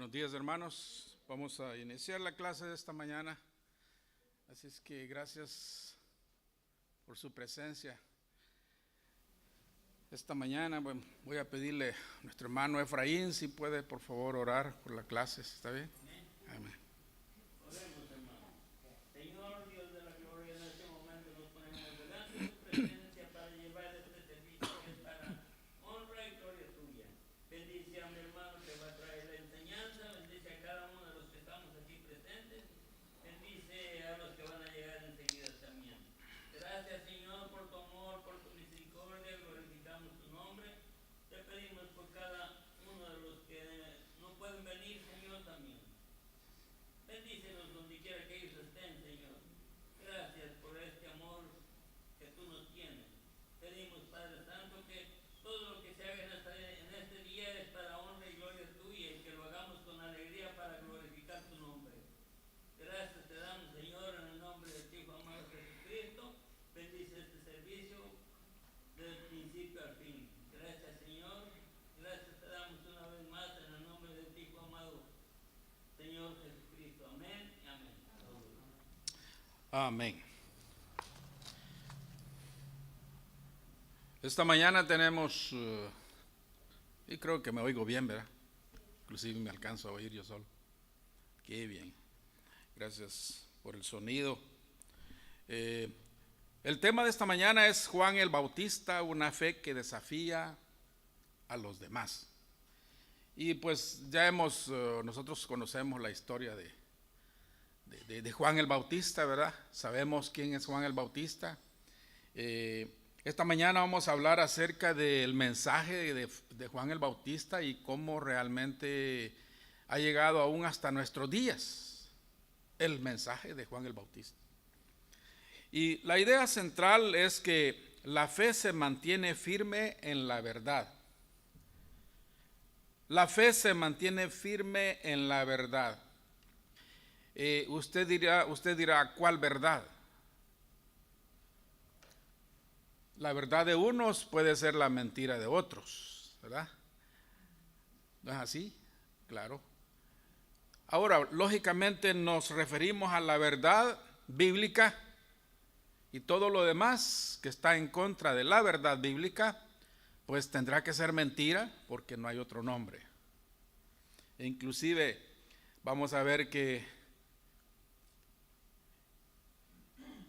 Buenos días, hermanos. Vamos a iniciar la clase de esta mañana. Así es que gracias por su presencia. Esta mañana voy a pedirle a nuestro hermano Efraín si puede por favor orar por la clase. ¿Está bien? Amén. Oremos, hermano. Señor Dios de la gloria, en este momento nos ponemos delante de tu presencia para llevar este servicio que es para honra y gloria tuya. Bendice a mi hermano que va a traer la enseñanza, bendice a cada uno de los que estamos aquí presentes, bendice a los que van a llegar enseguida también. Gracias, Señor, por tu amor, por tu misericordia, glorificamos tu nombre. Te pedimos por cada uno de los que no pueden venir, Señor, también. Bendícenos donde quiera que ellos estén, Señor. Gracias por este amor que tú nos tienes. Pedimos, Padre Santo, que todo lo que se haga en este día es para honra y gloria tuya y que lo hagamos con alegría para glorificar tu nombre. Gracias te damos, Señor, en el nombre de tu Hijo amado Jesucristo. Bendice este servicio del principio al fin. Gracias, Señor. Gracias te damos una vez más en el nombre de tu Hijo amado, Señor Jesucristo. Amén y amén. Amén. Esta mañana tenemos, y creo que me oigo bien, ¿verdad? Inclusive me alcanzo a oír yo solo. Qué bien. Gracias por el sonido. El tema de esta mañana es Juan el Bautista, una fe que desafía a los demás. Y pues ya nosotros conocemos la historia de Juan el Bautista, ¿verdad? Sabemos quién es Juan el Bautista. Esta mañana vamos a hablar acerca del mensaje de Juan el Bautista y cómo realmente ha llegado aún hasta nuestros días el mensaje de Juan el Bautista. Y la idea central es que la fe se mantiene firme en la verdad. La fe se mantiene firme en la verdad. Usted dirá, ¿cuál verdad? La verdad de unos puede ser la mentira de otros, ¿verdad? ¿No es así? Claro. Ahora, lógicamente nos referimos a la verdad bíblica y todo lo demás que está en contra de la verdad bíblica, pues tendrá que ser mentira porque no hay otro nombre. E inclusive vamos a ver que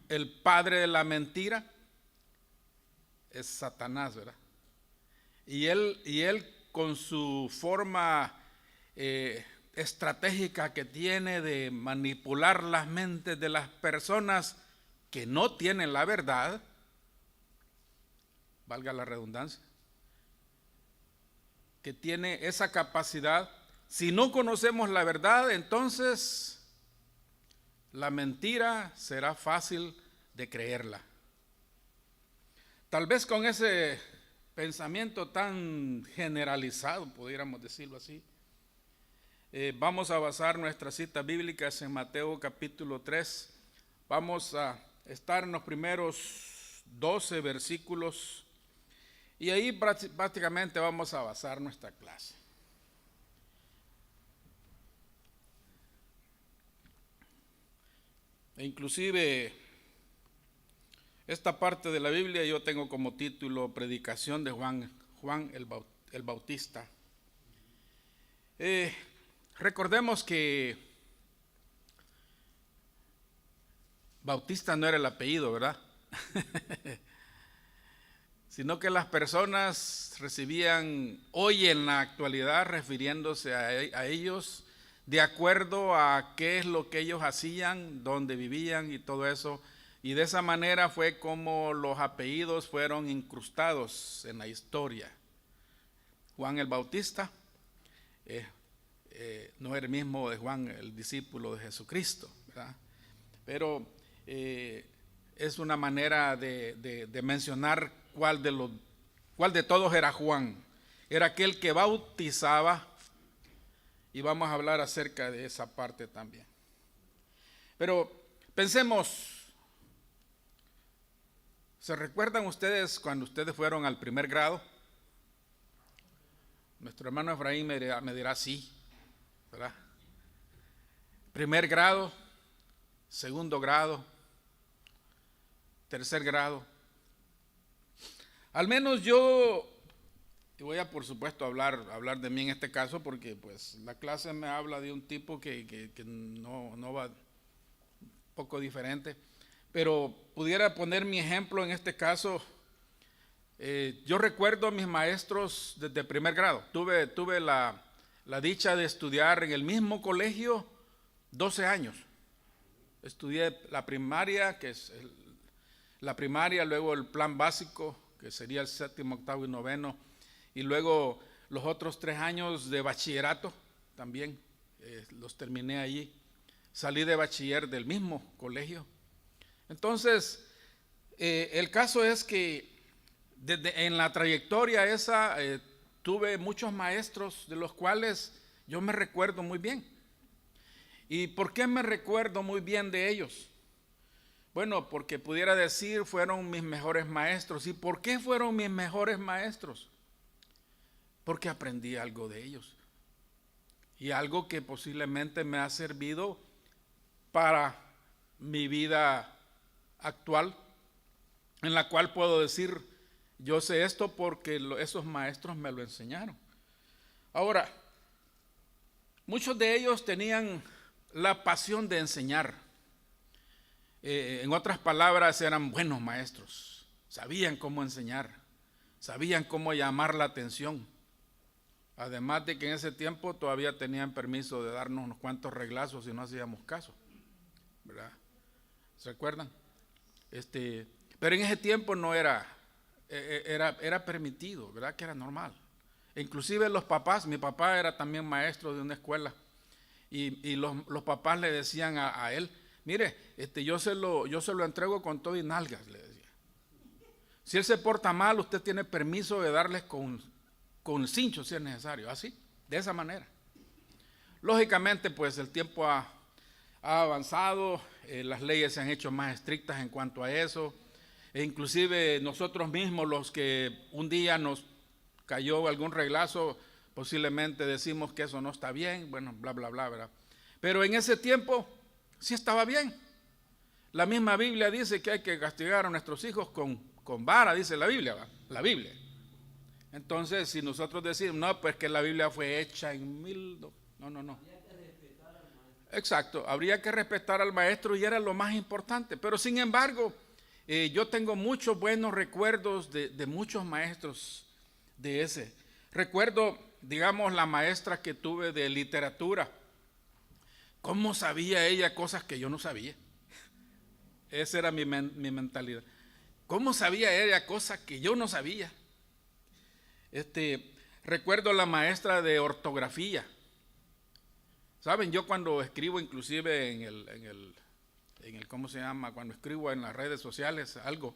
el padre de la mentira es Satanás, ¿verdad? Y él con su forma estratégica que tiene de manipular las mentes de las personas que no tienen la verdad, valga la redundancia, que tiene esa capacidad. Si no conocemos la verdad, entonces la mentira será fácil de creerla. Tal vez con ese pensamiento tan generalizado, pudiéramos decirlo así, vamos a basar nuestras citas bíblicas en Mateo capítulo 3. Vamos a estar en los primeros 12 versículos y ahí prácticamente vamos a basar nuestra clase. E inclusive esta parte de la Biblia yo tengo como título Predicación de Juan el Bautista. Recordemos que Bautista no era el apellido, ¿verdad? Sino que las personas recibían hoy en la actualidad refiriéndose a ellos de acuerdo a qué es lo que ellos hacían, dónde vivían y todo eso. Y de esa manera fue como los apellidos fueron incrustados en la historia. Juan el Bautista no era el mismo de Juan, el discípulo de Jesucristo, ¿verdad? Pero es una manera de mencionar cuál de todos era Juan. Era aquel que bautizaba, y vamos a hablar acerca de esa parte también. Pero pensemos, ¿se recuerdan ustedes cuando ustedes fueron al primer grado? Nuestro hermano Efraín me dirá sí, ¿verdad? Primer grado, segundo grado, tercer grado. Al menos yo, y voy a por supuesto hablar de mí en este caso, porque pues la clase me habla de un tipo que no va un poco diferente, pero pudiera poner mi ejemplo en este caso. Yo recuerdo a mis maestros desde primer grado. Tuve la dicha de estudiar en el mismo colegio 12 años. Estudié la primaria, la primaria, luego el plan básico, que sería el séptimo, octavo y noveno, y luego los otros 3 años de bachillerato también, los terminé allí. Salí de bachiller del mismo colegio. Entonces, el caso es que en la trayectoria esa tuve muchos maestros de los cuales yo me recuerdo muy bien. ¿Y por qué me recuerdo muy bien de ellos? Bueno, porque pudiera decir fueron mis mejores maestros. ¿Y por qué fueron mis mejores maestros? Porque aprendí algo de ellos. Y algo que posiblemente me ha servido para mi vida actual, en la cual puedo decir, yo sé esto porque esos maestros me lo enseñaron. Ahora, muchos de ellos tenían la pasión de enseñar. En otras palabras, eran buenos maestros, sabían cómo enseñar, sabían cómo llamar la atención. Además de que en ese tiempo todavía tenían permiso de darnos unos cuantos reglazos si no hacíamos caso, ¿verdad? ¿Se acuerdan? Pero en ese tiempo no era permitido, ¿verdad? Que era normal. Inclusive los papás, mi papá era también maestro de una escuela, y los papás le decían a él, mire, yo se lo entrego con todo y nalgas, le decía. Si él se porta mal, usted tiene permiso de darles con cincho si es necesario, así, de esa manera. Lógicamente, pues el tiempo ha avanzado, las leyes se han hecho más estrictas en cuanto a eso, e inclusive nosotros mismos, los que un día nos cayó algún reglazo, posiblemente decimos que eso no está bien, bueno, bla, bla, bla, ¿verdad? Pero en ese tiempo sí estaba bien. La misma Biblia dice que hay que castigar a nuestros hijos con vara, dice la Biblia, ¿va? La Biblia. Entonces, si nosotros decimos, no, pues que la Biblia fue hecha en no. Exacto, habría que respetar al maestro y era lo más importante. Pero sin embargo, yo tengo muchos buenos recuerdos de muchos maestros de ese. Recuerdo, digamos, la maestra que tuve de literatura. ¿Cómo sabía ella cosas que yo no sabía? Esa era mi mentalidad. ¿Cómo sabía ella cosas que yo no sabía? Recuerdo la maestra de ortografía. Saben, yo cuando escribo, inclusive en el ¿cómo se llama? Cuando escribo en las redes sociales algo,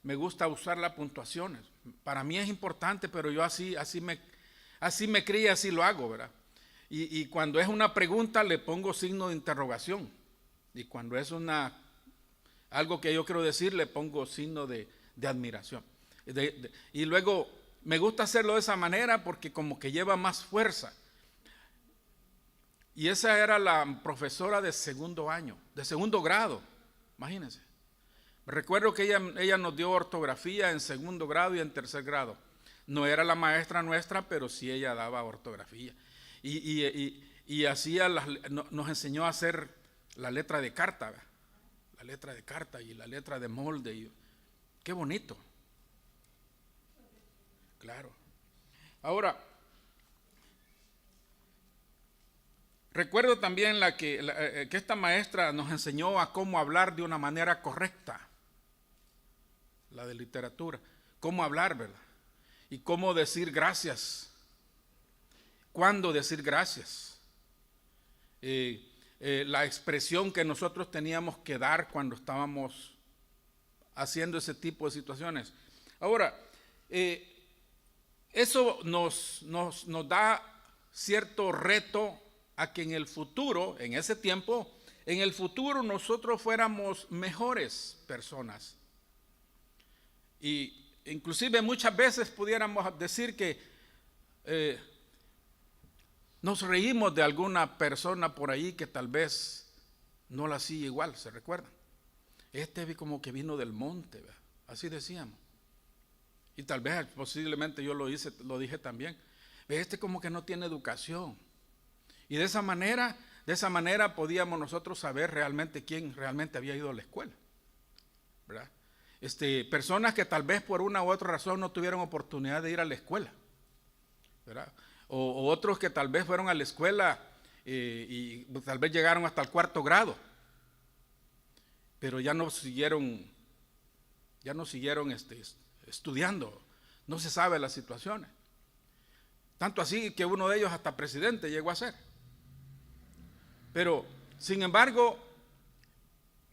me gusta usar las puntuaciones. Para mí es importante, pero yo así me crié, así lo hago, ¿verdad? Y cuando es una pregunta le pongo signo de interrogación. Y cuando es algo que yo quiero decir, le pongo signo de admiración. Y luego me gusta hacerlo de esa manera porque como que lleva más fuerza. Y esa era la profesora de segundo año, de segundo grado, imagínense. Recuerdo que ella nos dio ortografía en segundo grado y en tercer grado. No era la maestra nuestra, pero sí ella daba ortografía. Y nos enseñó a hacer la letra de carta, ¿verdad? La letra de carta y la letra de molde. Qué bonito. Claro. Ahora, recuerdo también que esta maestra nos enseñó a cómo hablar de una manera correcta, la de literatura, cómo hablar, ¿verdad? Y cómo decir gracias, cuándo decir gracias, la expresión que nosotros teníamos que dar cuando estábamos haciendo ese tipo de situaciones. Ahora, eso nos da cierto reto a que en el futuro, en ese tiempo, en el futuro nosotros fuéramos mejores personas. Y inclusive muchas veces pudiéramos decir que Nos reímos de alguna persona por ahí que tal vez no la hacía igual, ¿se recuerdan? Este como que vino del monte, ¿verdad? Así decíamos. Y tal vez posiblemente yo lo dije también. Este como que no tiene educación. Y de esa manera podíamos nosotros saber realmente quién realmente había ido a la escuela, ¿verdad? Personas que tal vez por una u otra razón no tuvieron oportunidad de ir a la escuela, ¿verdad? O otros que tal vez fueron a la escuela y tal vez llegaron hasta el 4º grado, pero ya no siguieron estudiando. No se sabe las situaciones. Tanto así que uno de ellos hasta presidente llegó a ser. Pero, sin embargo,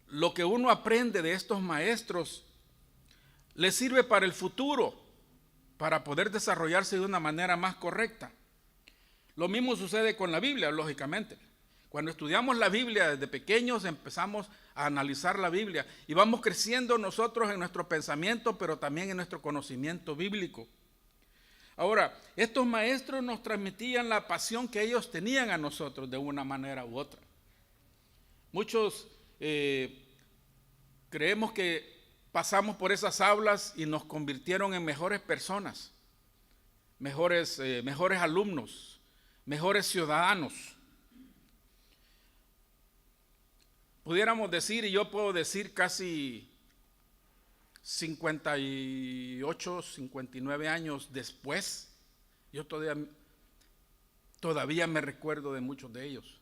lo que uno aprende de estos maestros le sirve para el futuro, para poder desarrollarse de una manera más correcta. Lo mismo sucede con la Biblia, lógicamente. Cuando estudiamos la Biblia desde pequeños empezamos a analizar la Biblia y vamos creciendo nosotros en nuestro pensamiento, pero también en nuestro conocimiento bíblico. Ahora, estos maestros nos transmitían la pasión que ellos tenían a nosotros de una manera u otra. Muchos creemos que pasamos por esas aulas y nos convirtieron en mejores personas, mejores alumnos, mejores ciudadanos. Pudiéramos decir, y yo puedo decir casi 58, 59 años después, yo todavía me recuerdo de muchos de ellos.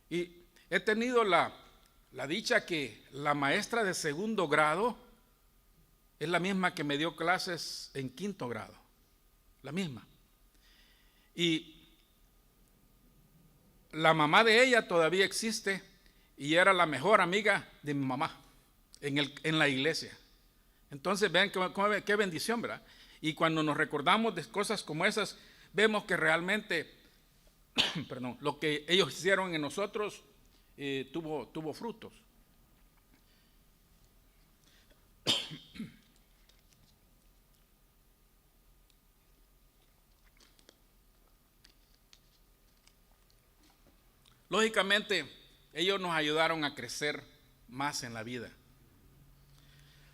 Y he tenido la dicha que la maestra de 2º grado es la misma que me dio clases en 5º grado, la misma. Y la mamá de ella todavía existe y era la mejor amiga de mi mamá en la iglesia. Entonces vean qué bendición, ¿verdad? Y cuando nos recordamos de cosas como esas, vemos que realmente lo que ellos hicieron en nosotros tuvo frutos. Lógicamente, ellos nos ayudaron a crecer más en la vida.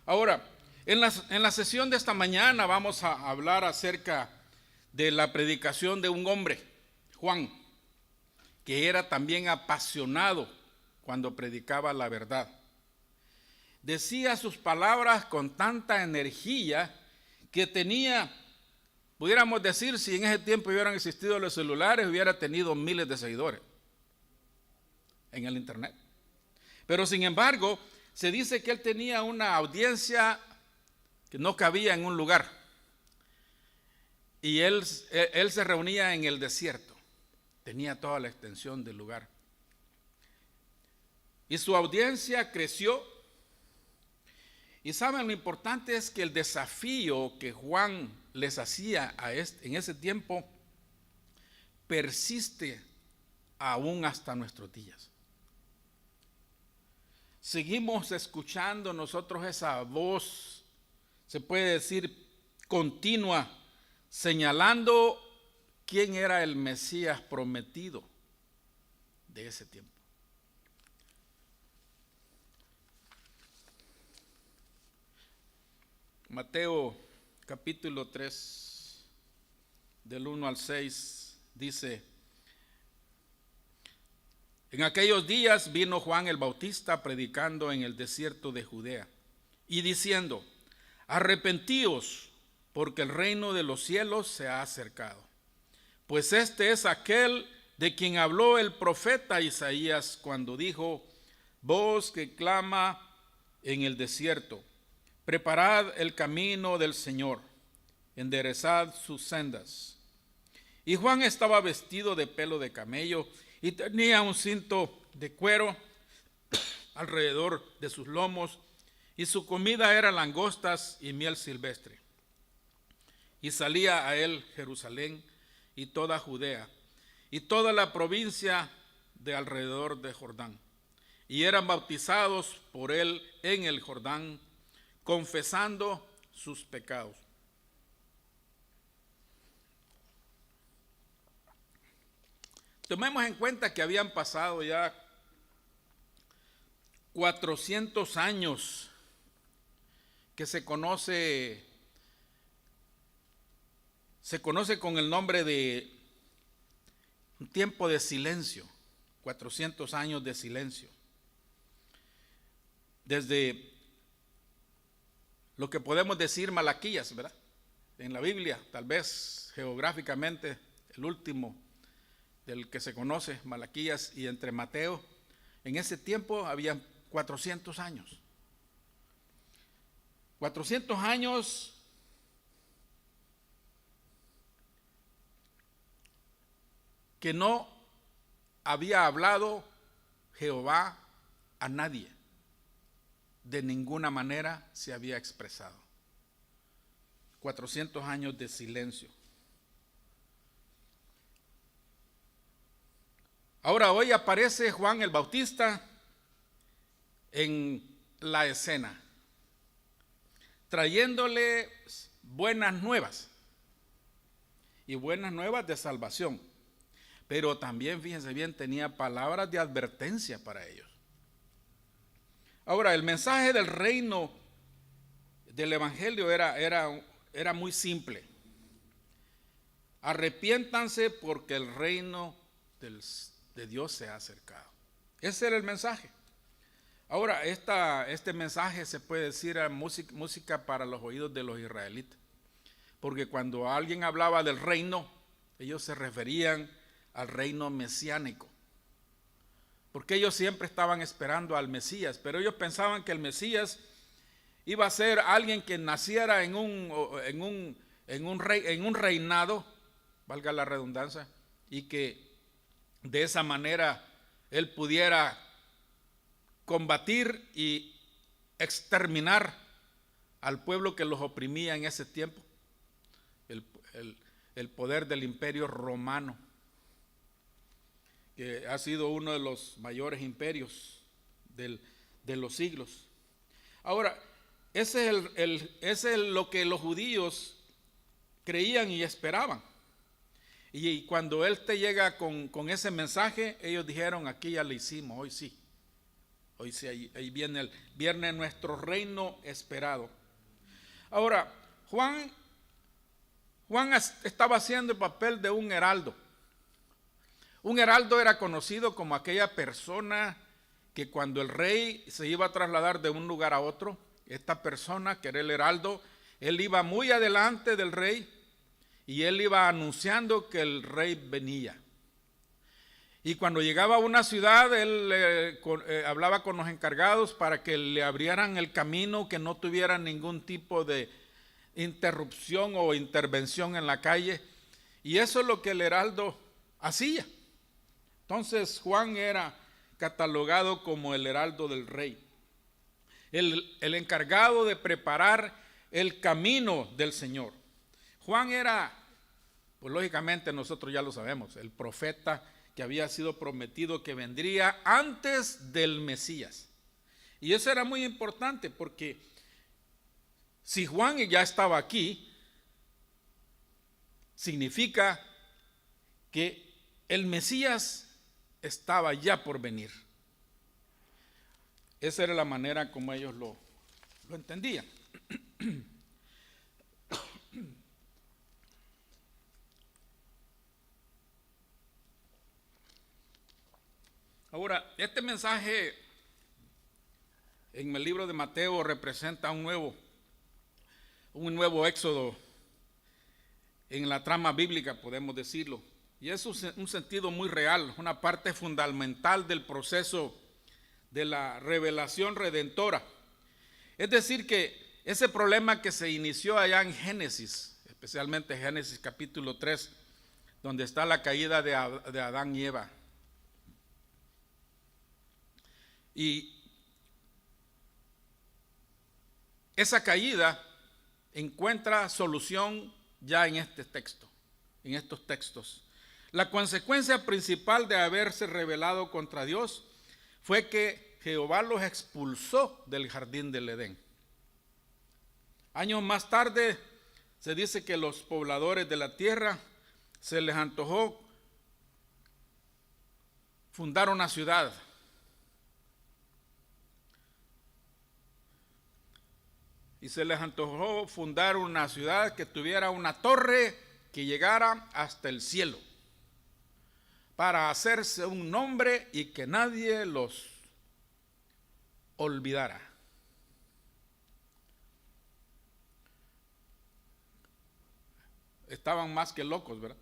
Ahora, en la sesión de esta mañana vamos a hablar acerca de la predicación de un hombre, Juan, que era también apasionado cuando predicaba la verdad. Decía sus palabras con tanta energía que tenía, pudiéramos decir, si en ese tiempo hubieran existido los celulares, hubiera tenido miles de seguidores en el internet. Pero sin embargo, se dice que él tenía una audiencia que no cabía en un lugar. Y él se reunía en el desierto. Tenía toda la extensión del lugar. Y su audiencia creció. Y saben, lo importante es que el desafío que Juan les hacía en ese tiempo persiste aún hasta nuestros días. Seguimos escuchando nosotros esa voz, se puede decir continua, señalando quién era el Mesías prometido de ese tiempo. Mateo capítulo 3, del 1 al 6, dice: en aquellos días vino Juan el Bautista predicando en el desierto de Judea y diciendo: arrepentíos, porque el reino de los cielos se ha acercado. Pues este es aquel de quien habló el profeta Isaías cuando dijo: voz que clama en el desierto, preparad el camino del Señor, enderezad sus sendas. Y Juan estaba vestido de pelo de camello y tenía un cinto de cuero alrededor de sus lomos, y su comida era langostas y miel silvestre. Y salía a él Jerusalén y toda Judea y toda la provincia de alrededor de Jordán, y eran bautizados por él en el Jordán, confesando sus pecados. Tomemos en cuenta que habían pasado ya 400 años que se conoce con el nombre de un tiempo de silencio, 400 años de silencio. Desde lo que podemos decir Malaquías, ¿verdad? En la Biblia, tal vez geográficamente, el último del que se conoce, Malaquías, y entre Mateo, en ese tiempo había 400 años. 400 años que no había hablado Jehová a nadie. De ninguna manera se había expresado. 400 años de silencio. Ahora hoy aparece Juan el Bautista en la escena, trayéndole buenas nuevas, y buenas nuevas de salvación. Pero también, fíjense bien, tenía palabras de advertencia para ellos. Ahora, el mensaje del reino del evangelio era muy simple. Arrepiéntanse porque el reino de Dios se ha acercado. Ese era el mensaje. Ahora, este mensaje se puede decir a música para los oídos de los israelitas. Porque cuando alguien hablaba del reino, ellos se referían al reino mesiánico. Porque ellos siempre estaban esperando al Mesías, pero ellos pensaban que el Mesías iba a ser alguien que naciera en un reinado, valga la redundancia, y que de esa manera él pudiera combatir y exterminar al pueblo que los oprimía en ese tiempo, el poder del imperio romano, que ha sido uno de los mayores imperios de los siglos. Ahora, ese es lo que los judíos creían y esperaban. Y cuando él te llega con ese mensaje, ellos dijeron: aquí ya lo hicimos, hoy sí. Hoy sí, ahí viene nuestro reino esperado. Ahora, Juan estaba haciendo el papel de un heraldo. Un heraldo era conocido como aquella persona que cuando el rey se iba a trasladar de un lugar a otro, esta persona que era el heraldo, él iba muy adelante del rey y él iba anunciando que el rey venía. Y cuando llegaba a una ciudad, él hablaba con los encargados para que le abrieran el camino, que no tuviera ningún tipo de interrupción o intervención en la calle. Y eso es lo que el heraldo hacía. Entonces Juan era catalogado como el heraldo del rey, el encargado de preparar el camino del Señor. Juan era, pues lógicamente nosotros ya lo sabemos, el profeta que había sido prometido que vendría antes del Mesías. Y eso era muy importante porque si Juan ya estaba aquí, significa que el Mesías estaba ya por venir. Esa era la manera como ellos lo entendían. Ahora, este mensaje en el libro de Mateo representa un nuevo éxodo en la trama bíblica, podemos decirlo. Y es un sentido muy real, una parte fundamental del proceso de la revelación redentora. Es decir, que ese problema que se inició allá en Génesis, especialmente Génesis capítulo 3, donde está la caída de Adán y Eva. Y esa caída encuentra solución ya en este texto, en estos textos. La consecuencia principal de haberse rebelado contra Dios fue que Jehová los expulsó del jardín del Edén. Años más tarde se dice que los pobladores de la tierra se les antojó fundar una ciudad. Y se les antojó fundar una ciudad que tuviera una torre que llegara hasta el cielo, para hacerse un nombre y que nadie los olvidara. Estaban más que locos, ¿verdad?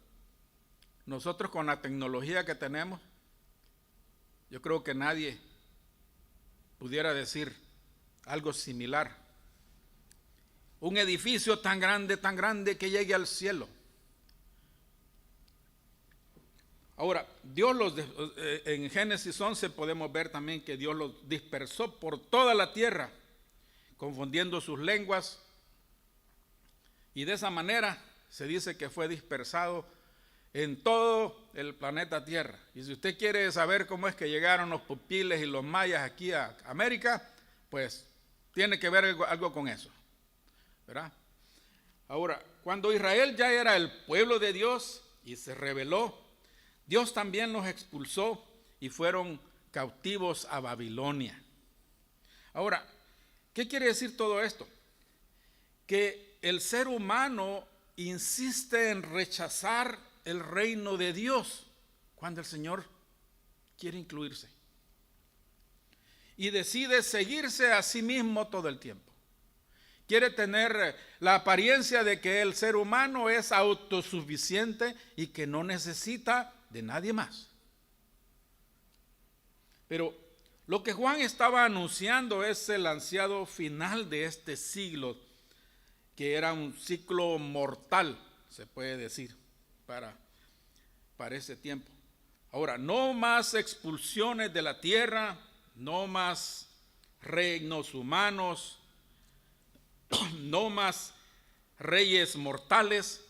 Nosotros con la tecnología que tenemos, yo creo que nadie pudiera decir algo similar. Un edificio tan grande que llegue al cielo. Ahora, en Génesis 11 podemos ver también que Dios los dispersó por toda la tierra, confundiendo sus lenguas, y de esa manera se dice que fue dispersado en todo el planeta Tierra. Y si usted quiere saber cómo es que llegaron los pupiles y los mayas aquí a América, pues tiene que ver algo con eso, ¿verdad? Ahora, cuando Israel ya era el pueblo de Dios y se rebeló, Dios también los expulsó y fueron cautivos a Babilonia. Ahora, ¿qué quiere decir todo esto? Que el ser humano insiste en rechazar el reino de Dios cuando el Señor quiere incluirse. Y decide seguirse a sí mismo todo el tiempo. Quiere tener la apariencia de que el ser humano es autosuficiente y que no necesita de nadie más. Pero lo que Juan estaba anunciando es el ansiado final de este siglo, que era un ciclo mortal, se puede decir, para ese tiempo. Ahora, no más expulsiones de la tierra, no más reinos humanos, no más reyes mortales.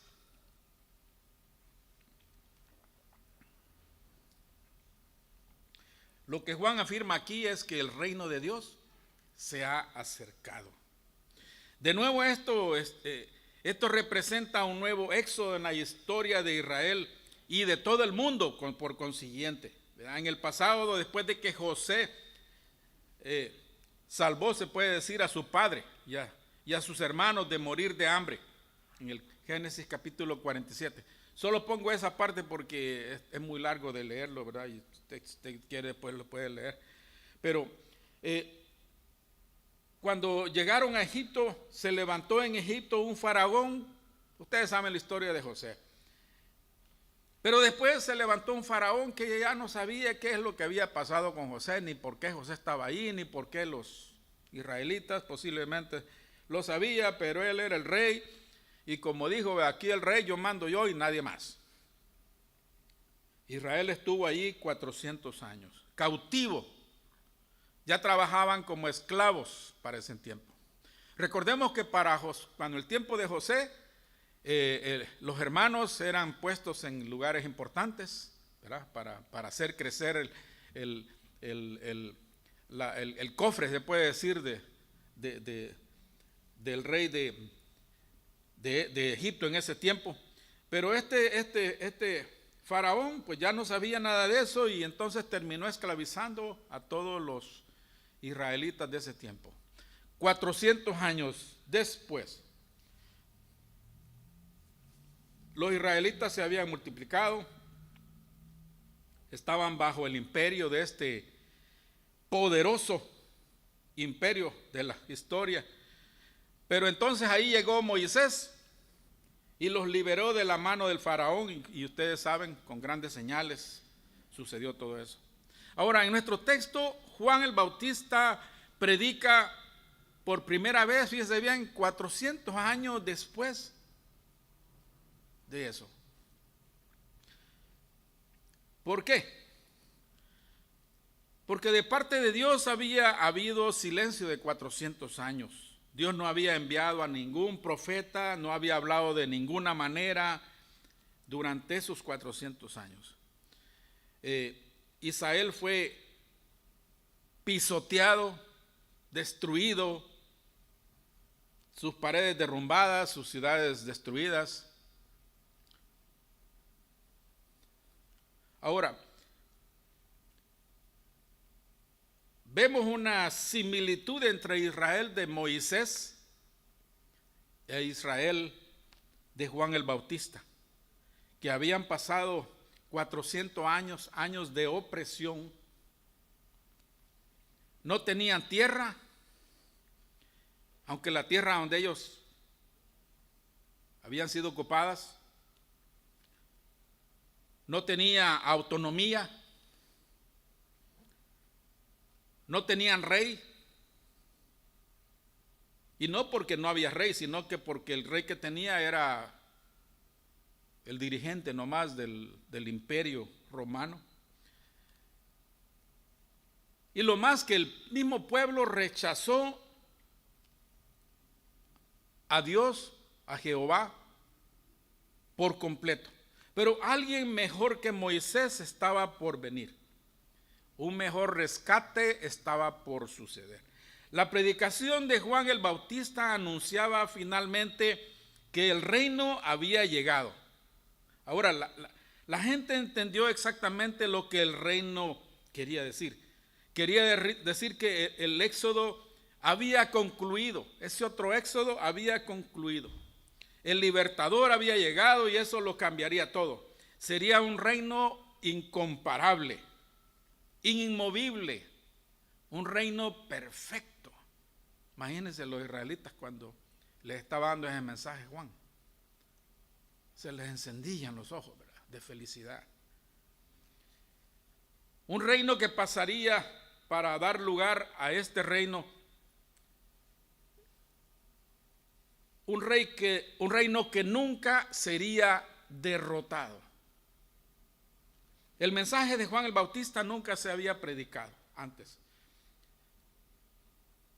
Lo que Juan afirma aquí es que el reino de Dios se ha acercado. De nuevo esto representa un nuevo éxodo en la historia de Israel y de todo el mundo por consiguiente. ¿Verdad? En el pasado, después de que José salvó, se puede decir, a su padre y a sus hermanos de morir de hambre, en el Génesis capítulo 47. Solo pongo esa parte porque es muy largo de leerlo, ¿verdad? Y usted quiere después lo puede leer. Pero cuando llegaron a Egipto, se levantó en Egipto un faraón. Ustedes saben la historia de José. Pero después se levantó un faraón que ya no sabía qué es lo que había pasado con José, ni por qué José estaba ahí, ni por qué los israelitas posiblemente lo sabía, pero él era el rey. Y como dijo, aquí el rey, yo mando yo y nadie más. Israel estuvo allí 400 años, cautivo. Ya trabajaban como esclavos para ese tiempo. Recordemos que cuando el tiempo de José, los hermanos eran puestos en lugares importantes, ¿verdad? Para hacer crecer el cofre, se puede decir, del rey de Egipto en ese tiempo. Pero este faraón pues ya no sabía nada de eso y entonces terminó esclavizando a todos los israelitas de ese tiempo. 400 años después, los israelitas se habían multiplicado, estaban bajo el imperio de este poderoso imperio de la historia. Pero entonces ahí llegó Moisés y los liberó de la mano del faraón y ustedes saben, con grandes señales sucedió todo eso. Ahora, en nuestro texto, Juan el Bautista predica por primera vez, fíjense bien, 400 años después de eso. ¿Por qué? Porque de parte de Dios había habido silencio de 400 años. Dios no había enviado a ningún profeta, no había hablado de ninguna manera durante esos 400 años. Israel fue pisoteado, destruido, sus paredes derrumbadas, sus ciudades destruidas. Ahora, vemos una similitud entre Israel de Moisés e Israel de Juan el Bautista, que habían pasado 400 años de opresión. No tenían tierra, aunque la tierra donde ellos habían sido ocupadas no tenía autonomía, no tenían rey, y no porque no había rey, sino que porque el rey que tenía era el dirigente nomás del imperio romano. Y lo más que el mismo pueblo rechazó a Dios, a Jehová, por completo. Pero alguien mejor que Moisés estaba por venir. Un mejor rescate estaba por suceder. La predicación de Juan el Bautista anunciaba finalmente que el reino había llegado. Ahora, la gente entendió exactamente lo que el reino quería decir. Quería decir que el éxodo había concluido. Ese otro éxodo había concluido. El libertador había llegado y eso lo cambiaría todo. Sería un reino incomparable, inmovible, un reino perfecto. Imagínense los israelitas cuando les estaba dando ese mensaje a Juan. Se les encendían los ojos, ¿verdad?, de felicidad. Un reino que pasaría para dar lugar a este reino. Un reino que nunca sería derrotado. El mensaje de Juan el Bautista nunca se había predicado antes.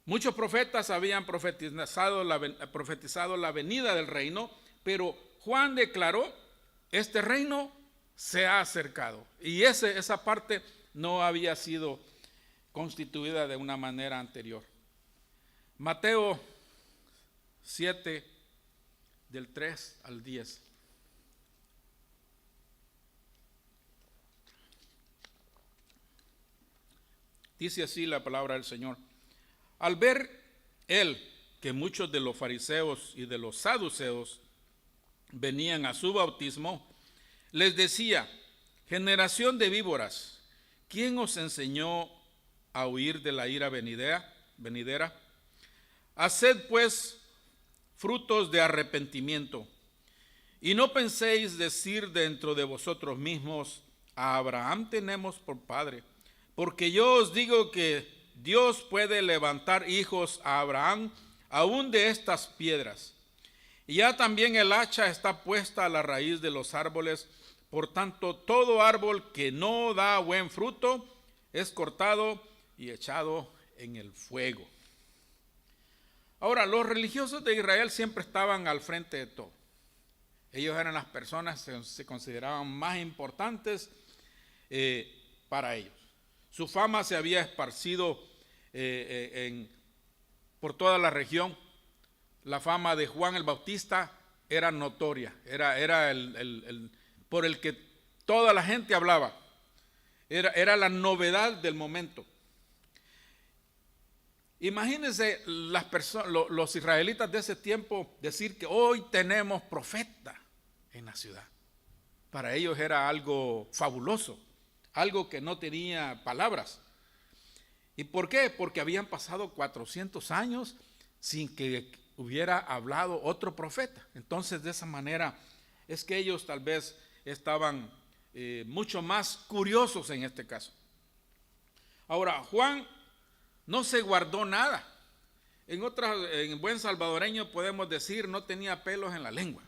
Muchos profetas habían profetizado la venida del reino, pero Juan declaró: este reino se ha acercado. Y esa parte no había sido constituida de una manera anterior. Mateo 7, del 3 al 10. Dice así la palabra del Señor. Al ver él que muchos de los fariseos y de los saduceos venían a su bautismo, les decía: generación de víboras, ¿quién os enseñó a huir de la ira venidera? Haced pues frutos de arrepentimiento, y no penséis decir dentro de vosotros mismos: a Abraham tenemos por padre, porque yo os digo que Dios puede levantar hijos a Abraham aún de estas piedras. Y ya también el hacha está puesta a la raíz de los árboles. Por tanto, todo árbol que no da buen fruto es cortado y echado en el fuego. Ahora, los religiosos de Israel siempre estaban al frente de todo. Ellos eran las personas que se consideraban más importantes para ellos. Su fama se había esparcido por toda la región. La fama de Juan el Bautista era notoria, era el por el que toda la gente hablaba. Era la novedad del momento. Imagínense los israelitas de ese tiempo decir que hoy tenemos profeta en la ciudad. Para ellos era algo fabuloso, algo que no tenía palabras. ¿Y por qué? Porque habían pasado 400 años sin que hubiera hablado otro profeta. Entonces, de esa manera es que ellos tal vez estaban mucho más curiosos en este caso. Ahora, Juan no se guardó nada. En buen salvadoreño podemos decir: no tenía pelos en la lengua.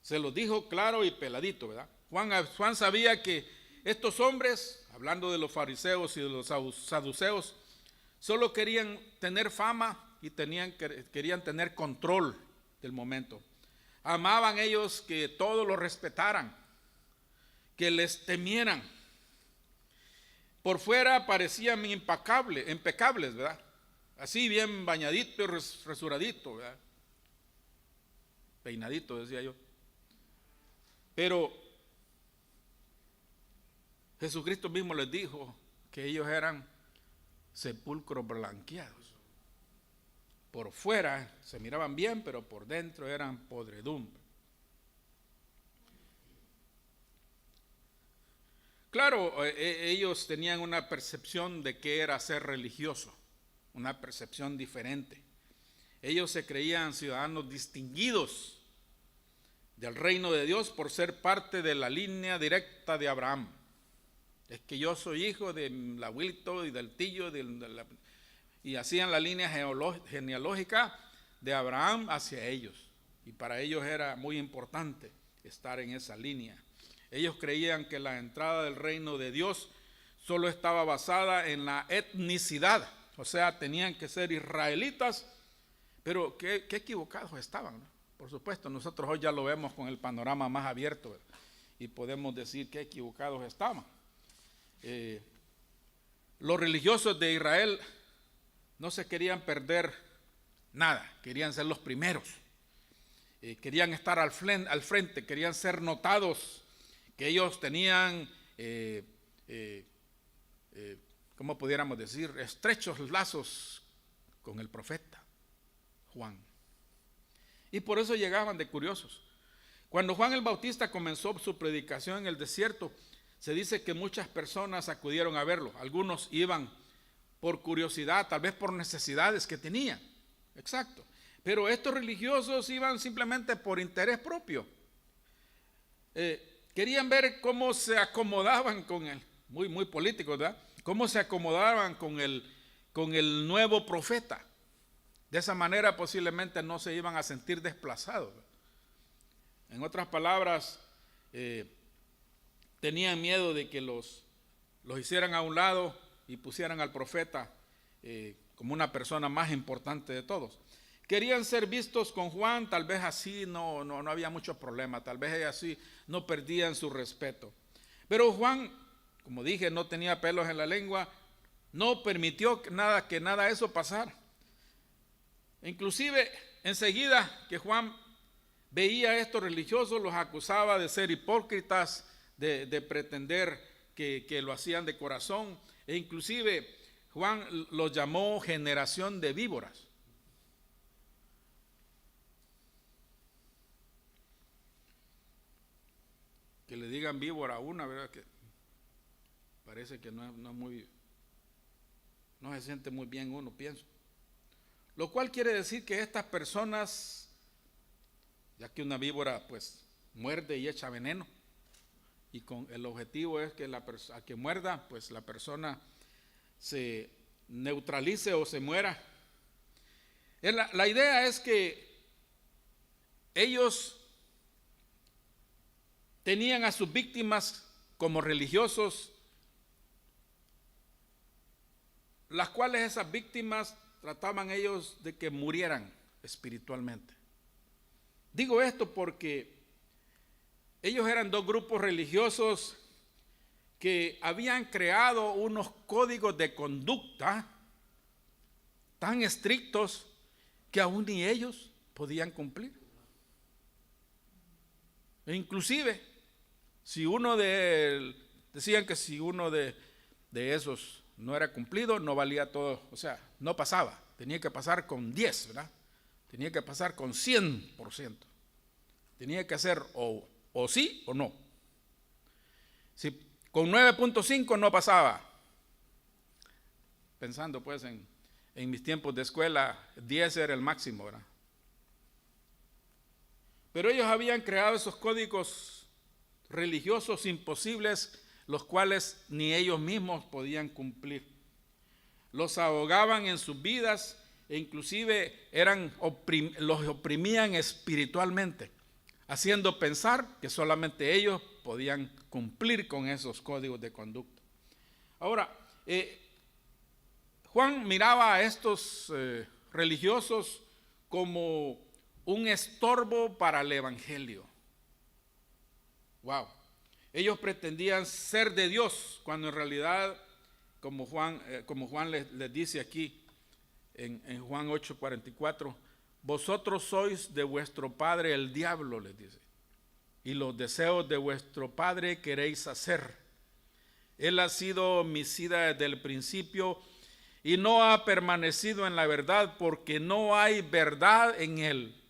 Se lo dijo claro y peladito, ¿verdad? Juan sabía que estos hombres, hablando de los fariseos y de los saduceos, solo querían tener fama y querían tener control del momento. Amaban ellos que todos lo respetaran, que les temieran. Por fuera parecían impecables, ¿verdad? Así bien bañadito y rasuradito, ¿verdad? Peinadito, decía yo. Pero Jesucristo mismo les dijo que ellos eran sepulcros blanqueados. Por fuera se miraban bien, pero por dentro eran podredumbre. Claro, ellos tenían una percepción de qué era ser religioso, una percepción diferente. Ellos se creían ciudadanos distinguidos del reino de Dios por ser parte de la línea directa de Abraham. Es que yo soy hijo del abuelito y del tío, y hacían la línea genealógica de Abraham hacia ellos. Y para ellos era muy importante estar en esa línea. Ellos creían que la entrada del reino de Dios solo estaba basada en la etnicidad, o sea, tenían que ser israelitas, pero qué equivocados estaban, ¿no? Por supuesto, nosotros hoy ya lo vemos con el panorama más abierto, ¿verdad? Y podemos decir qué equivocados estaban. Los religiosos de Israel no se querían perder nada, querían ser los primeros, querían estar al frente, querían ser notados, que ellos tenían, ¿cómo pudiéramos decir?, estrechos lazos con el profeta Juan. Y por eso llegaban de curiosos. Cuando Juan el Bautista comenzó su predicación en el desierto, se dice que muchas personas acudieron a verlo. Algunos iban por curiosidad, tal vez por necesidades que tenían. Exacto. Pero estos religiosos iban simplemente por interés propio. Querían ver cómo se acomodaban con él, muy políticos, ¿verdad? Cómo se acomodaban con el nuevo profeta. De esa manera posiblemente no se iban a sentir desplazados. En otras palabras, tenían miedo de que los hicieran a un lado y pusieran al profeta como una persona más importante de todos. Querían ser vistos con Juan, tal vez así no había mucho problema, tal vez así no perdían su respeto. Pero Juan, como dije, no tenía pelos en la lengua, no permitió que nada de eso pasara. Inclusive, enseguida que Juan veía a estos religiosos, los acusaba de ser hipócritas, de pretender que lo hacían de corazón, e inclusive Juan los llamó generación de víboras. Que le digan víbora a una, ¿verdad? Que parece que no se siente muy bien uno, pienso. Lo cual quiere decir que estas personas, ya que una víbora pues muerde y echa veneno, y con el objetivo es que a que muerda, pues la persona se neutralice o se muera. La idea es que ellos tenían a sus víctimas como religiosos, las cuales esas víctimas trataban ellos de que murieran espiritualmente. Digo esto porque ellos eran dos grupos religiosos que habían creado unos códigos de conducta tan estrictos que aún ni ellos podían cumplir. E inclusive, decían que si uno de esos no era cumplido, no valía todo, o sea, no pasaba, tenía que pasar con 10, ¿verdad? Tenía que pasar con 100%. Tenía que hacer o sí o no. Si con 9.5 no pasaba, pensando pues en mis tiempos de escuela, 10 era el máximo, ¿verdad? Pero ellos habían creado esos códigos religiosos imposibles, los cuales ni ellos mismos podían cumplir. Los ahogaban en sus vidas e inclusive los oprimían espiritualmente, haciendo pensar que solamente ellos podían cumplir con esos códigos de conducta. Ahora, Juan miraba a estos religiosos como un estorbo para el evangelio. Wow. Ellos pretendían ser de Dios, cuando en realidad, como Juan les dice aquí en Juan 8:44, vosotros sois de vuestro padre el diablo, les dice, y los deseos de vuestro padre queréis hacer. Él ha sido homicida desde el principio y no ha permanecido en la verdad, porque no hay verdad en él.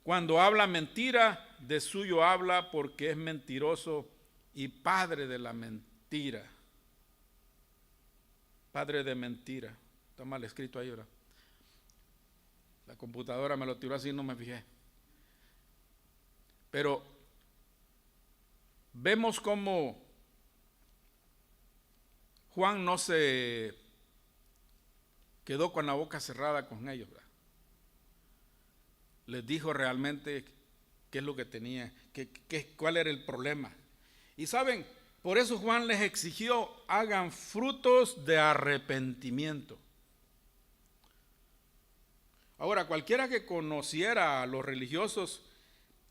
Cuando habla mentira, de suyo habla, porque es mentiroso y padre de la mentira. Padre de mentira. Está mal escrito ahí, ¿verdad? La computadora me lo tiró así, no me fijé. Pero vemos cómo Juan no se quedó con la boca cerrada con ellos, ¿verdad? Les dijo realmente qué es lo que tenía, cuál era el problema. Y saben, por eso Juan les exigió: hagan frutos de arrepentimiento. Ahora, cualquiera que conociera a los religiosos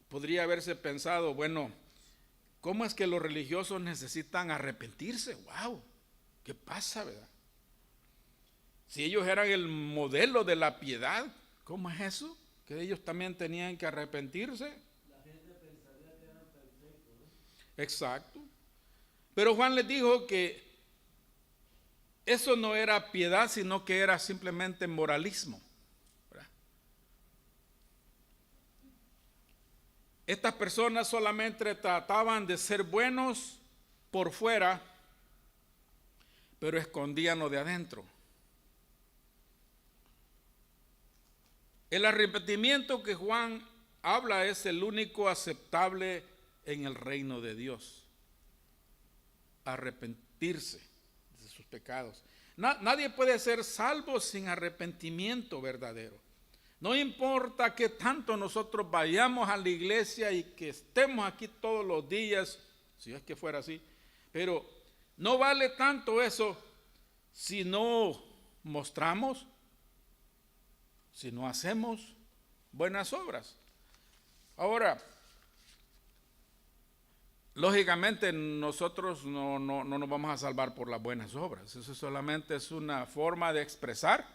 podría haberse pensado, bueno, ¿cómo es que los religiosos necesitan arrepentirse? ¡Wow! ¿Qué pasa, verdad? Si ellos eran el modelo de la piedad, ¿cómo es eso? ¿Que ellos también tenían que arrepentirse? La gente pensaría que eran perfectos, ¿no? Exacto. Pero Juan les dijo que eso no era piedad, sino que era simplemente moralismo. Estas personas solamente trataban de ser buenos por fuera, pero escondían lo de adentro. El arrepentimiento que Juan habla es el único aceptable en el reino de Dios. Arrepentirse de sus pecados. Nadie puede ser salvo sin arrepentimiento verdadero. No importa que tanto nosotros vayamos a la iglesia y que estemos aquí todos los días, si es que fuera así, pero no vale tanto eso si no mostramos, si no hacemos buenas obras. Ahora, lógicamente nosotros no nos vamos a salvar por las buenas obras. Eso solamente es una forma de expresar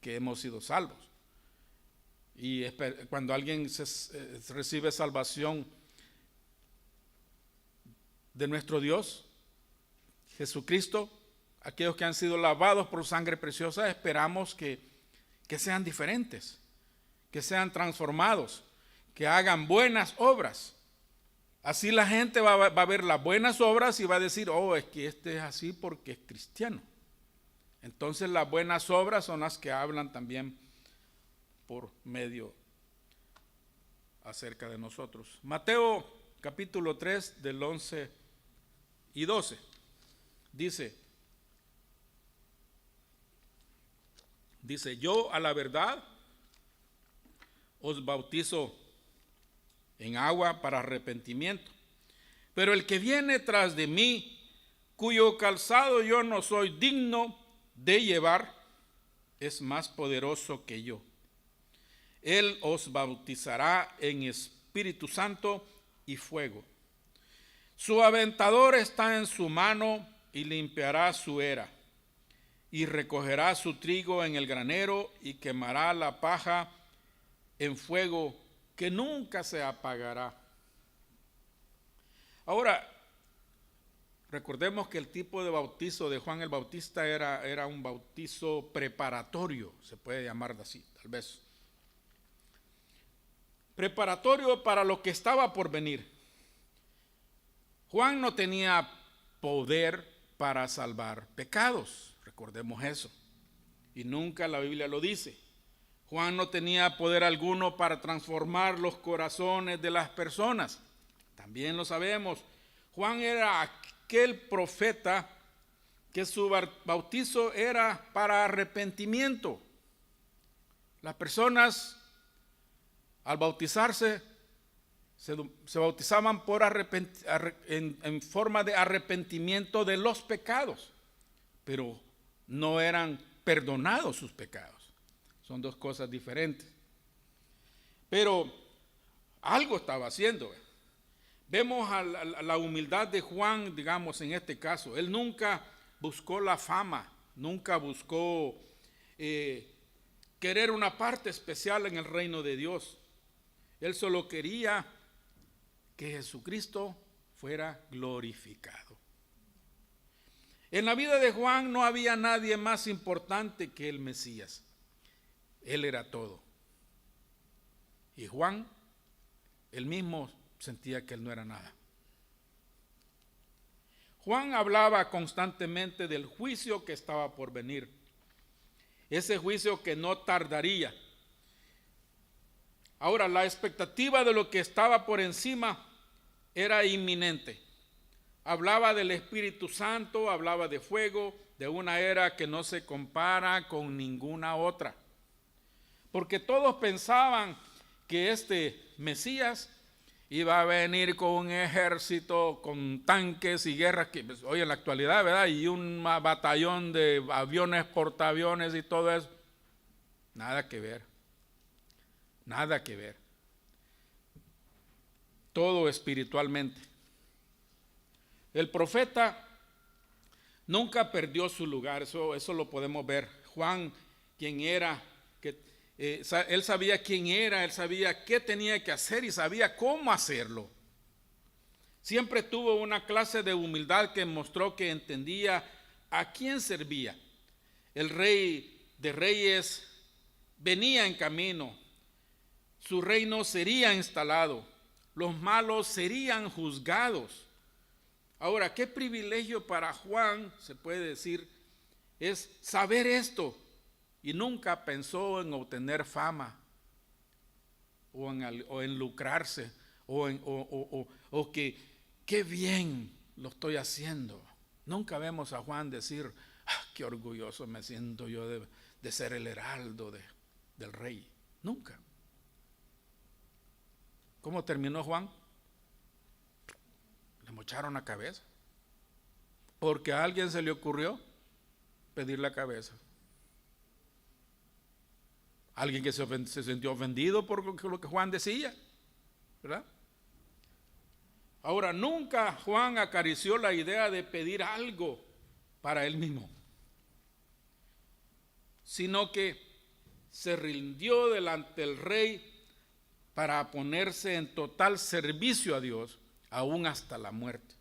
que hemos sido salvos. Y cuando alguien recibe salvación de nuestro Dios, Jesucristo, aquellos que han sido lavados por sangre preciosa, esperamos que sean diferentes, que sean transformados, que hagan buenas obras. Así la gente va a ver las buenas obras y va a decir, oh, es que este es así porque es cristiano. Entonces las buenas obras son las que hablan también por medio acerca de nosotros. Mateo capítulo 3 del 11 y 12 dice, yo a la verdad os bautizo en agua para arrepentimiento, pero el que viene tras de mí, cuyo calzado yo no soy digno de llevar, es más poderoso que yo. Él os bautizará en Espíritu Santo y fuego. Su aventador está en su mano y limpiará su era, y recogerá su trigo en el granero y quemará la paja en fuego que nunca se apagará. Ahora, recordemos que el tipo de bautizo de Juan el Bautista era un bautizo preparatorio, se puede llamar así, tal vez. Preparatorio para lo que estaba por venir. Juan no tenía poder para salvar pecados, recordemos eso. Y nunca la Biblia lo dice. Juan no tenía poder alguno para transformar los corazones de las personas. También lo sabemos. Juan era aquel profeta que su bautizo era para arrepentimiento. Las personas al bautizarse se bautizaban en forma de arrepentimiento de los pecados, pero no eran perdonados sus pecados. Son dos cosas diferentes. Pero algo estaba haciendo. Vemos a la humildad de Juan, digamos, en este caso. Él nunca buscó la fama, nunca buscó querer una parte especial en el reino de Dios. Él solo quería que Jesucristo fuera glorificado. En la vida de Juan no había nadie más importante que el Mesías. Él era todo. Y Juan, él mismo sentía que él no era nada. Juan hablaba constantemente del juicio que estaba por venir. Ese juicio que no tardaría. Ahora, la expectativa de lo que estaba por encima era inminente. Hablaba del Espíritu Santo, hablaba de fuego, de una era que no se compara con ninguna otra. Porque todos pensaban que este Mesías iba a venir con un ejército, con tanques y guerras, que pues, hoy en la actualidad, ¿verdad? Y un batallón de aviones, portaaviones y todo eso. Nada que ver. Nada que ver. Todo espiritualmente. El profeta nunca perdió su lugar, eso lo podemos ver. Juan, quien era, él sabía quién era, él sabía qué tenía que hacer y sabía cómo hacerlo. Siempre tuvo una clase de humildad que mostró que entendía a quién servía. El Rey de Reyes venía en camino, su reino sería instalado, los malos serían juzgados. Ahora, qué privilegio para Juan, se puede decir, es saber esto. Y nunca pensó en obtener fama, o en lucrarse, o que qué bien lo estoy haciendo. Nunca vemos a Juan decir, qué orgulloso me siento yo de ser el heraldo del rey. Nunca. ¿Cómo terminó Juan? Le mocharon la cabeza, porque a alguien se le ocurrió pedir la cabeza. Alguien que se sintió ofendido por lo que Juan decía, ¿verdad? Ahora, nunca Juan acarició la idea de pedir algo para él mismo, sino que se rindió delante del rey para ponerse en total servicio a Dios, aún hasta la muerte.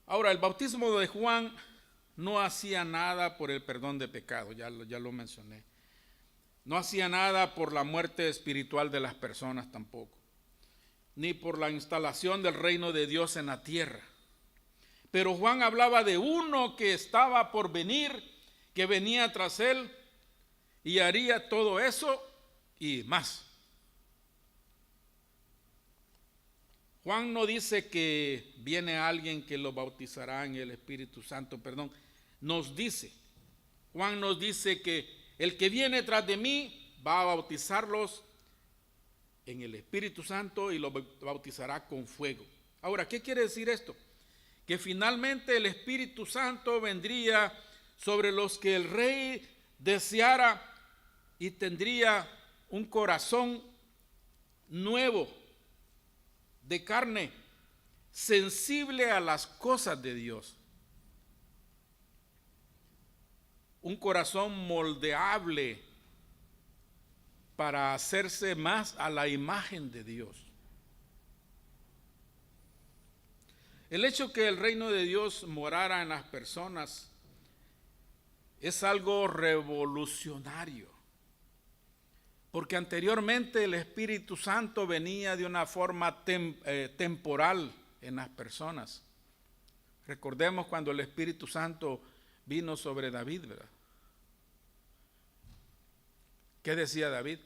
Ahora, el bautismo de Juan no hacía nada por el perdón de pecado, ya lo mencioné. No hacía nada por la muerte espiritual de las personas tampoco, ni por la instalación del reino de Dios en la tierra. Pero Juan hablaba de uno que estaba por venir, que venía tras él y haría todo eso y más. Juan no dice que viene alguien que lo bautizará en el Espíritu Santo, Juan nos dice que el que viene tras de mí va a bautizarlos en el Espíritu Santo y lo bautizará con fuego. Ahora, ¿qué quiere decir esto? Que finalmente el Espíritu Santo vendría sobre los que el rey deseara y tendría un corazón nuevo, de carne, sensible a las cosas de Dios. Un corazón moldeable para hacerse más a la imagen de Dios. El hecho que el reino de Dios morara en las personas es algo revolucionario, porque anteriormente el Espíritu Santo venía de una forma temporal en las personas. Recordemos cuando el Espíritu Santo vino sobre David, ¿verdad? ¿Qué decía David?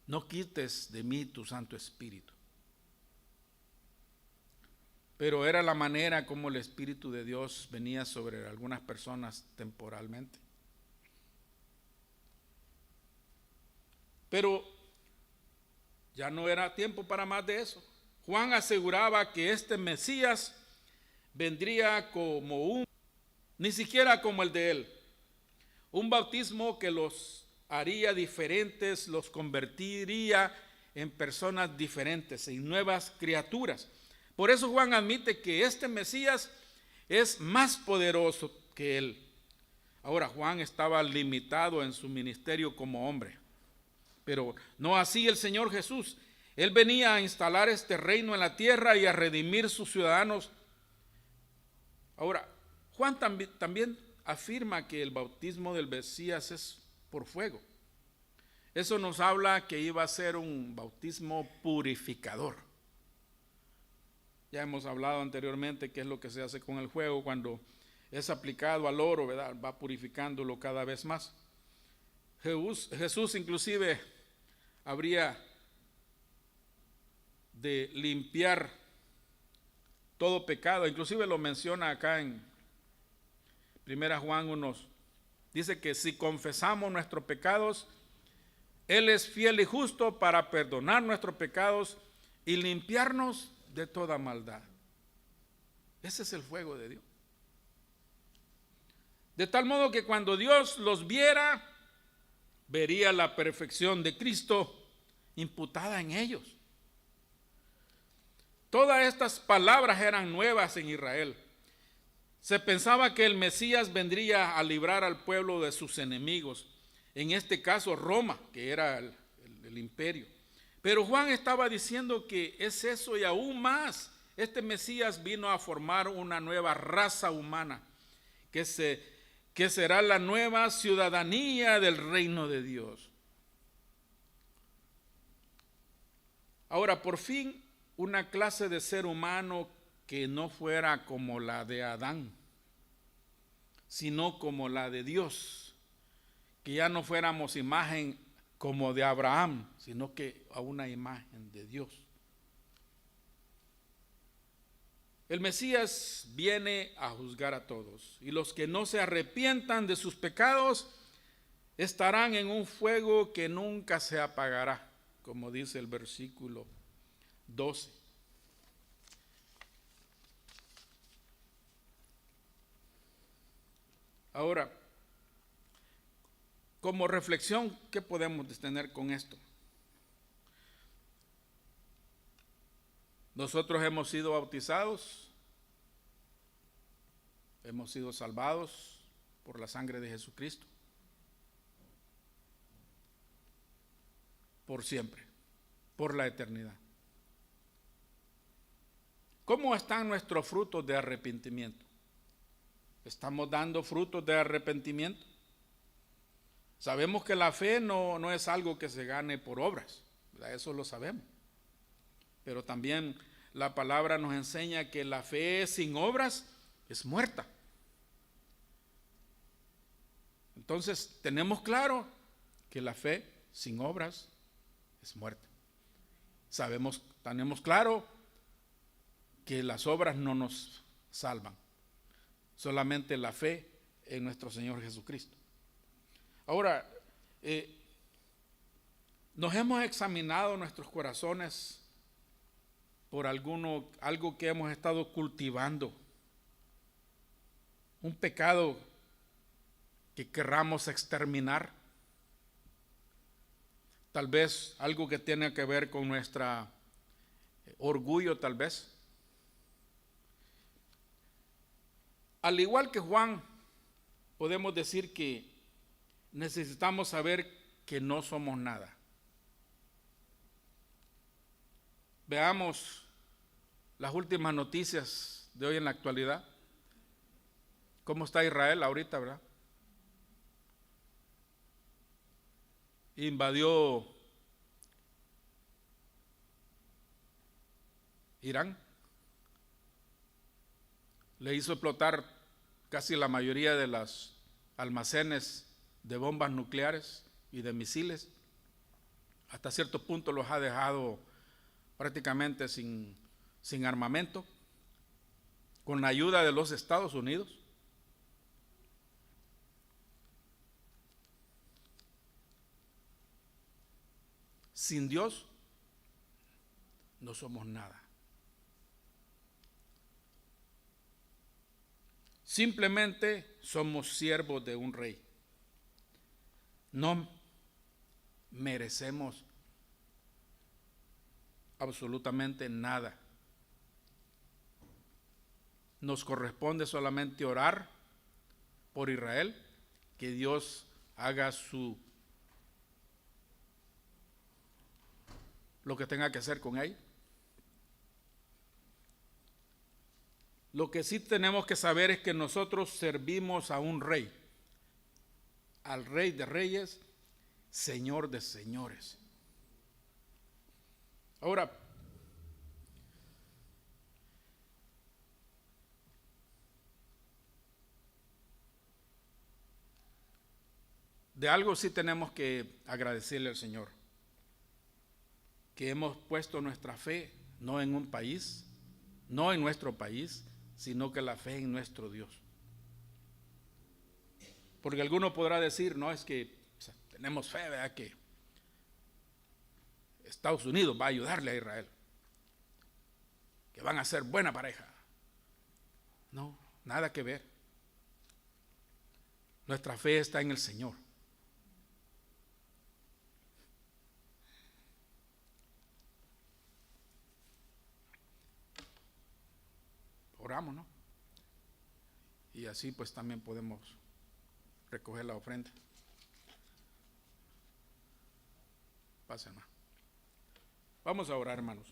No quites de mí tu Santo Espíritu. Pero era la manera como el Espíritu de Dios venía sobre algunas personas temporalmente. Pero ya no era tiempo para más de eso. Juan aseguraba que este Mesías vendría como ni siquiera como el de él, un bautismo que los haría diferentes, los convertiría en personas diferentes, en nuevas criaturas. Por eso Juan admite que este Mesías es más poderoso que él. Ahora, Juan estaba limitado en su ministerio como hombre, pero no así el Señor Jesús. Él venía a instalar este reino en la tierra y a redimir sus ciudadanos. Ahora, Juan también afirma que el bautismo del Mesías es por fuego. Eso nos habla que iba a ser un bautismo purificador. Ya hemos hablado anteriormente qué es lo que se hace con el fuego cuando es aplicado al oro, ¿verdad? Va purificándolo cada vez más. Jesús inclusive habría de limpiar todo pecado, inclusive lo menciona acá en 1 Juan 1, dice que si confesamos nuestros pecados, Él es fiel y justo para perdonar nuestros pecados y limpiarnos de toda maldad. Ese es el fuego de Dios. De tal modo que cuando Dios los viera, vería la perfección de Cristo imputada en ellos. Todas estas palabras eran nuevas en Israel. Se pensaba que el Mesías vendría a librar al pueblo de sus enemigos, en este caso Roma, que era el imperio. Pero Juan estaba diciendo que es eso y aún más. Este Mesías vino a formar una nueva raza humana, que será la nueva ciudadanía del reino de Dios. Ahora, por fin, una clase de ser humano que no fuera como la de Adán, sino como la de Dios, que ya no fuéramos imagen como de Abraham, sino que a una imagen de Dios. El Mesías viene a juzgar a todos, y los que no se arrepientan de sus pecados estarán en un fuego que nunca se apagará, como dice el versículo 12. Ahora, como reflexión, ¿qué podemos tener con esto? Nosotros hemos sido bautizados, hemos sido salvados por la sangre de Jesucristo, por siempre, por la eternidad. ¿Cómo están nuestros frutos de arrepentimiento? ¿Estamos dando frutos de arrepentimiento? Sabemos que la fe no es algo que se gane por obras, ¿verdad? Eso lo sabemos. Pero también la palabra nos enseña que la fe sin obras es muerta. Entonces tenemos claro que la fe sin obras es muerta. Tenemos claro que las obras no nos salvan, solamente la fe en nuestro Señor Jesucristo. Ahora, nos hemos examinado nuestros corazones por algo que hemos estado cultivando, un pecado que querramos exterminar, tal vez algo que tiene que ver con nuestro orgullo, tal vez. Al igual que Juan, podemos decir que necesitamos saber que no somos nada. Veamos las últimas noticias de hoy en la actualidad. ¿Cómo está Israel ahorita, verdad? Invadió Irán. Le hizo explotar casi la mayoría de los almacenes de bombas nucleares y de misiles. Hasta cierto punto los ha dejado prácticamente sin armamento, con la ayuda de los Estados Unidos. Sin Dios no somos nada. Simplemente somos siervos de un rey. No merecemos absolutamente nada. Nos corresponde solamente orar por Israel, que Dios haga su lo que tenga que hacer con ella. Lo que sí tenemos que saber es que nosotros servimos a un rey, al Rey de Reyes, Señor de señores. Ahora, de algo sí tenemos que agradecerle al Señor, que hemos puesto nuestra fe no en un país, no en nuestro país, sino que la fe en nuestro Dios. Porque alguno podrá decir, no, es que tenemos fe, ¿verdad?, que Estados Unidos va a ayudarle a Israel, que van a ser buena pareja. No, nada que ver. Nuestra fe está en el Señor. Oramos, ¿no? Y así pues también podemos recoger la ofrenda. Pasa, hermano. Vamos a orar, hermanos.